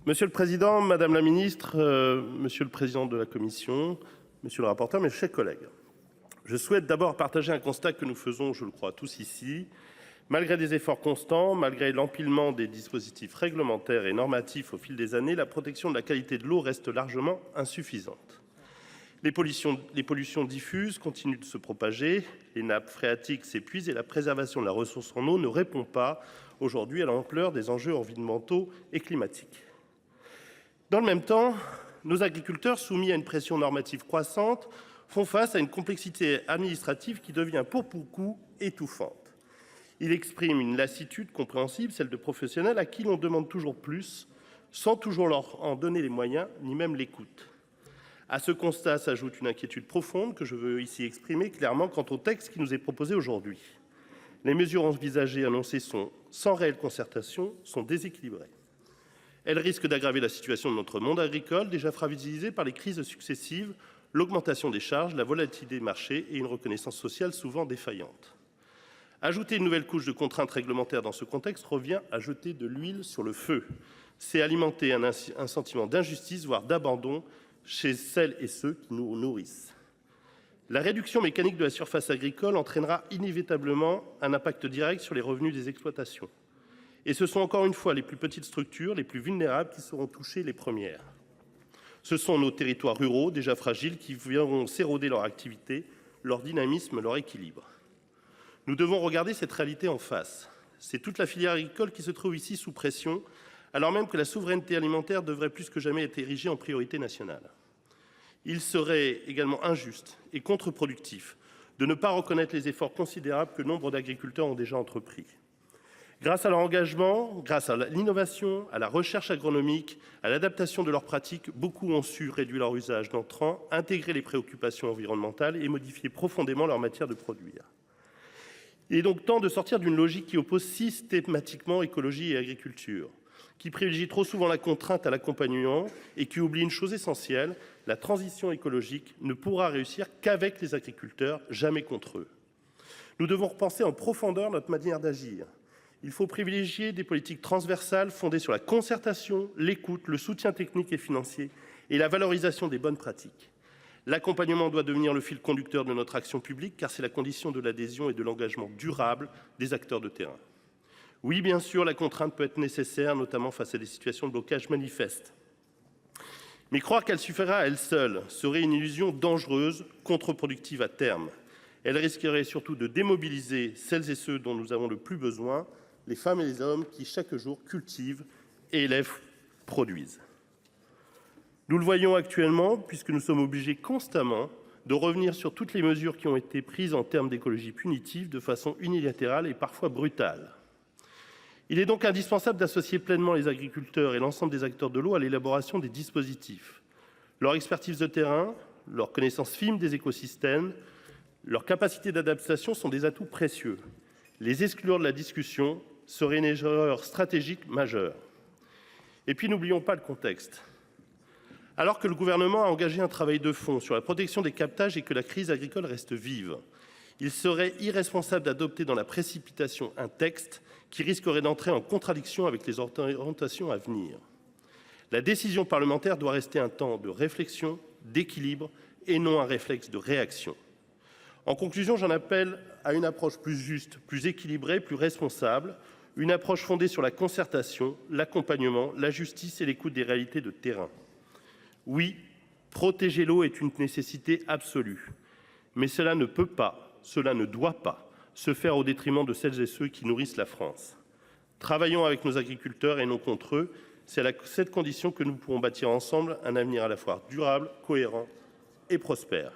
Monsieur le Président, Madame la Ministre, Monsieur le Président de la Commission, Monsieur le rapporteur, mes chers collègues, je souhaite d'abord partager un constat que nous faisons, je le crois, tous ici. Malgré des efforts constants, malgré l'empilement des dispositifs réglementaires et normatifs au fil des années, la protection de la qualité de l'eau reste largement insuffisante. Les pollutions diffuses continuent de se propager, les nappes phréatiques s'épuisent et la préservation de la ressource en eau ne répond pas aujourd'hui à l'ampleur des enjeux environnementaux et climatiques. Dans le même temps, nos agriculteurs, soumis à une pression normative croissante, font face à une complexité administrative qui devient pour beaucoup étouffante. Ils expriment une lassitude compréhensible, celle de professionnels à qui l'on demande toujours plus, sans toujours leur en donner les moyens, ni même l'écoute. À ce constat s'ajoute une inquiétude profonde que je veux ici exprimer clairement quant au texte qui nous est proposé aujourd'hui. Les mesures envisagées, annoncées sont sans réelle concertation, sont déséquilibrées. Elles risquent d'aggraver la situation de notre monde agricole, déjà fragilisé par les crises successives, l'augmentation des charges, la volatilité des marchés et une reconnaissance sociale souvent défaillante. Ajouter une nouvelle couche de contraintes réglementaires dans ce contexte revient à jeter de l'huile sur le feu. C'est alimenter un sentiment d'injustice, voire d'abandon, chez celles et ceux qui nous nourrissent. La réduction mécanique de la surface agricole entraînera inévitablement un impact direct sur les revenus des exploitations. Et ce sont encore une fois les plus petites structures, les plus vulnérables, qui seront touchées les premières. Ce sont nos territoires ruraux, déjà fragiles, qui verront s'éroder leur activité, leur dynamisme, leur équilibre. Nous devons regarder cette réalité en face. C'est toute la filière agricole qui se trouve ici sous pression, alors même que la souveraineté alimentaire devrait plus que jamais être érigée en priorité nationale. Il serait également injuste et contre-productif de ne pas reconnaître les efforts considérables que nombre d'agriculteurs ont déjà entrepris. Grâce à leur engagement, grâce à l'innovation, à la recherche agronomique, à l'adaptation de leurs pratiques, beaucoup ont su réduire leur usage d'entrants, intégrer les préoccupations environnementales et modifier profondément leur matière de produire. Il est donc temps de sortir d'une logique qui oppose systématiquement écologie et agriculture, qui privilégie trop souvent la contrainte à l'accompagnement et qui oublie une chose essentielle, la transition écologique ne pourra réussir qu'avec les agriculteurs, jamais contre eux. Nous devons repenser en profondeur notre manière d'agir. Il faut privilégier des politiques transversales fondées sur la concertation, l'écoute, le soutien technique et financier et la valorisation des bonnes pratiques. L'accompagnement doit devenir le fil conducteur de notre action publique car c'est la condition de l'adhésion et de l'engagement durable des acteurs de terrain. Oui, bien sûr, la contrainte peut être nécessaire, notamment face à des situations de blocage manifestes. Mais croire qu'elle suffira à elle seule serait une illusion dangereuse, contre-productive à terme. Elle risquerait surtout de démobiliser celles et ceux dont nous avons le plus besoin, les femmes et les hommes qui, chaque jour, cultivent et élèvent, produisent. Nous le voyons actuellement, puisque nous sommes obligés constamment de revenir sur toutes les mesures qui ont été prises en termes d'écologie punitive de façon unilatérale et parfois brutale. Il est donc indispensable d'associer pleinement les agriculteurs et l'ensemble des acteurs de l'eau à l'élaboration des dispositifs. Leur expertise de terrain, leur connaissance fine des écosystèmes, leur capacité d'adaptation sont des atouts précieux. Les exclure de la discussion serait une erreur stratégique majeure. Et puis n'oublions pas le contexte. Alors que le gouvernement a engagé un travail de fond sur la protection des captages et que la crise agricole reste vive, il serait irresponsable d'adopter dans la précipitation un texte qui risquerait d'entrer en contradiction avec les orientations à venir. La décision parlementaire doit rester un temps de réflexion, d'équilibre et non un réflexe de réaction. En conclusion, j'en appelle à une approche plus juste, plus équilibrée, plus responsable, une approche fondée sur la concertation, l'accompagnement, la justice et l'écoute des réalités de terrain. Oui, protéger l'eau est une nécessité absolue, mais cela ne peut pas, cela ne doit pas se faire au détriment de celles et ceux qui nourrissent la France. Travaillons avec nos agriculteurs et non contre eux. C'est à cette condition que nous pourrons bâtir ensemble un avenir à la fois durable, cohérent et prospère.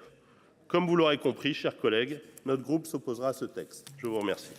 Comme vous l'aurez compris, chers collègues, notre groupe s'opposera à ce texte. Je vous remercie.